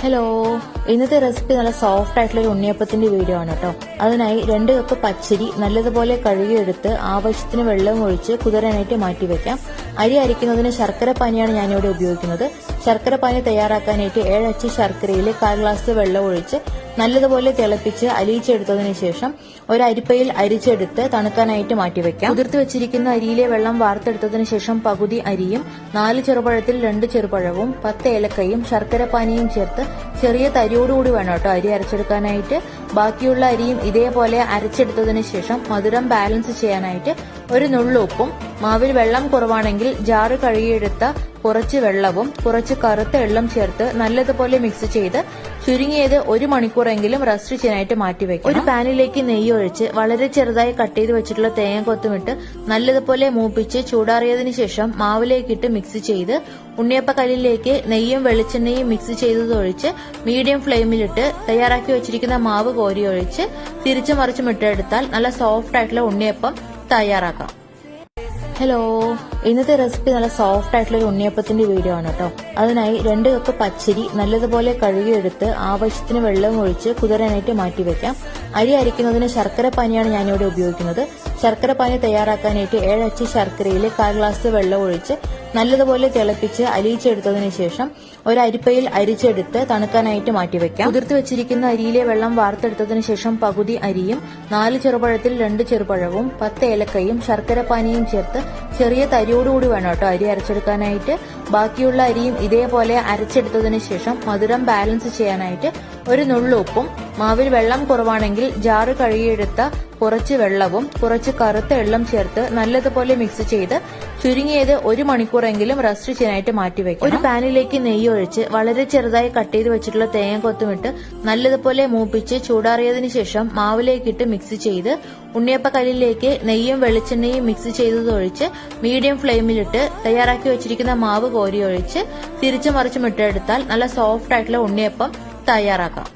Hello, ഇന്നത്തെ recipe നല്ല soft ആയിട്ടുള്ള ഒരു ഉണ്ണിയപ്പത്തിന്റെ വീഡിയോ ആണ് കേട്ടോ. അതിനായി 2 കപ്പ് പച്ചരി നല്ലതുപോലെ കഴുകിയെടുത്ത് ആവശ്യത്തിന് വെള്ളം ഒഴിച്ച് കുതിരാനായിട്ട് മാറ്റിവെക്കാം. അരി അരിക്കുന്നതിന് ശർക്കര പാനിയാണ് ഞാനിവിടെ ഉപയോഗിക്കുന്നത്. ശർക്കര പാനി തയ്യാറാക്കാനായിട്ട് 7 അച്ച് ശർക്കരയിൽ 1/4 ഗ്ലാസ് വെള്ളം ഒഴിച്ച് നല്ലതുപോലെ തിളപ്പിച്ച് അലിയിച്ചെടുത്തതിനു ശേഷം ഒരു അരിപ്പയിൽ അരിച്ചെടുത്ത് തണുക്കാനായിട്ട് മാറ്റിവെക്കാം. കുതിർത്ത് വെച്ചിരിക്കുന്ന അരിയിലെ വെള്ളം വാർത്തെടുത്തതിനു ശേഷം പകുതി അരിയും 4 ചെറുപഴത്തിൽ 2 ചെറുപഴവും 10 ഏലക്കയും ശർക്കര പാനിയും ചേർത്ത് ചെറിയ തരിയോടുകൂടി വേണം കേട്ടോ അരി അരച്ചെടുക്കാനായിട്ട്. ബാക്കിയുള്ള അരിയും ഇതേപോലെ അരച്ചെടുത്തതിനു ശേഷം മധുരം ബാലൻസ് ചെയ്യാനായിട്ട് ഒരു നുള്ളുപ്പും, മാവിൽ വെള്ളം കുറവാണെങ്കിൽ ജാറ് കഴുകിയെടുത്ത കുറച്ച് വെള്ളവും കുറച്ച് കറുത്ത എള്ളും ചേർത്ത് നല്ലതുപോലെ മിക്സ് ചെയ്ത് ചുരുങ്ങിയത് 1 മണിക്കൂറെങ്കിലും റെസ്റ്റ് ചെയ്യാനായിട്ട് മാറ്റിവെക്കും. ഒരു പാനിലേക്ക് നെയ്യ് ഒഴിച്ച് വളരെ ചെറുതായി കട്ട് ചെയ്ത് വെച്ചിട്ടുള്ള തേങ്ങ കൊത്തുമിട്ട് നല്ലതുപോലെ മൂപ്പിച്ച് ചൂടാറിയതിനു ശേഷം മാവിലേക്കിട്ട് മിക്സ് ചെയ്ത് ഉണ്ണിയപ്പക്കല്ലിലേക്ക് നെയ്യും വെളിച്ചെണ്ണയും മിക്സ് ചെയ്തതൊഴിച്ച് മീഡിയം ഫ്ലെയിമിലിട്ട് തയ്യാറാക്കി വെച്ചിരിക്കുന്ന മാവ് കോരി ഒഴിച്ച് തിരിച്ചു മറിച്ചും ഇട്ടെടുത്താൽ നല്ല സോഫ്റ്റ് ആയിട്ടുള്ള ഉണ്ണിയപ്പം തയ്യാറാക്കാം. ഹലോ, ഇന്നത്തെ റെസിപ്പി നല്ല സോഫ്റ്റ് ആയിട്ടുള്ള ഒരു ഉണ്ണിയപ്പത്തിന്റെ വീഡിയോ ആണ് കേട്ടോ. അതിനായി 2 കപ്പ് പച്ചരി നല്ലതുപോലെ കഴുകിയെടുത്ത് ആവശ്യത്തിന് വെള്ളം ഒഴിച്ച് കുതിരാനായിട്ട് മാറ്റിവെക്കാം. അരി അരിക്കുന്നതിന് ശർക്കര പാനിയാണ് ഞാനിവിടെ ഉപയോഗിക്കുന്നത്. ശർക്കര പാനി തയ്യാറാക്കാനായിട്ട് 7 അച്ച് ശർക്കരയിൽ 1/4 ഗ്ലാസ് വെള്ളം ഒഴിച്ച് നല്ലതുപോലെ തിളപ്പിച്ച് അലിയിച്ചെടുത്തതിനു ശേഷം ഒരു അരിപ്പയിൽ അരിച്ചെടുത്ത് തണുക്കാനായിട്ട് മാറ്റിവെക്കാം. കുതിർത്ത് വെച്ചിരിക്കുന്ന അരിയിലെ വെള്ളം വാർത്തെടുത്തതിനു ശേഷം പകുതി അരിയും 4 ചെറുപഴത്തിൽ 2 ചെറുപഴവും 10 ഏലക്കയും ശർക്കര പാനിയും ചേർത്ത് ചെറിയ തരിയോടുകൂടി വേണം കേട്ടോ അരി അരച്ചെടുക്കാനായിട്ട്. ബാക്കിയുള്ള അരിയും ഇതേപോലെ അരച്ചെടുത്തതിനു ശേഷം മധുരം ബാലൻസ് ചെയ്യാനായിട്ട് ഒരു നുള്ളുപ്പും, മാവിൽ വെള്ളം കുറവാണെങ്കിൽ ജാറ് കഴുകിയെടുത്ത കുറച്ച് വെള്ളവും കുറച്ച് കറുത്ത എള്ളും ചേർത്ത് നല്ലതുപോലെ മിക്സ് ചെയ്ത് ചുരുങ്ങിയത് 1 മണിക്കൂറെങ്കിലും റെസ്റ്റ് ചെയ്യാനായിട്ട് മാറ്റിവെക്കും. ഒരു പാനിലേക്ക് നെയ്യ് ഒഴിച്ച് വളരെ ചെറുതായി കട്ട് ചെയ്ത് വെച്ചിട്ടുള്ള തേങ്ങ കൊത്തുമിട്ട് നല്ലതുപോലെ മൂപ്പിച്ച് ചൂടാറിയതിനു ശേഷം മാവിലേക്കിട്ട് മിക്സ് ചെയ്ത് ഉണ്ണിയപ്പക്കല്ലിലേക്ക് നെയ്യും വെളിച്ചെണ്ണയും മിക്സ് ചെയ്തതൊഴിച്ച് മീഡിയം ഫ്ലെയിമിലിട്ട് തയ്യാറാക്കി വെച്ചിരിക്കുന്ന മാവ് കോരി ഒഴിച്ച് തിരിച്ചു മറിച്ചും ഇട്ടെടുത്താൽ നല്ല സോഫ്റ്റ് ആയിട്ടുള്ള ഉണ്ണിയപ്പം തയ്യാറാക്കാം.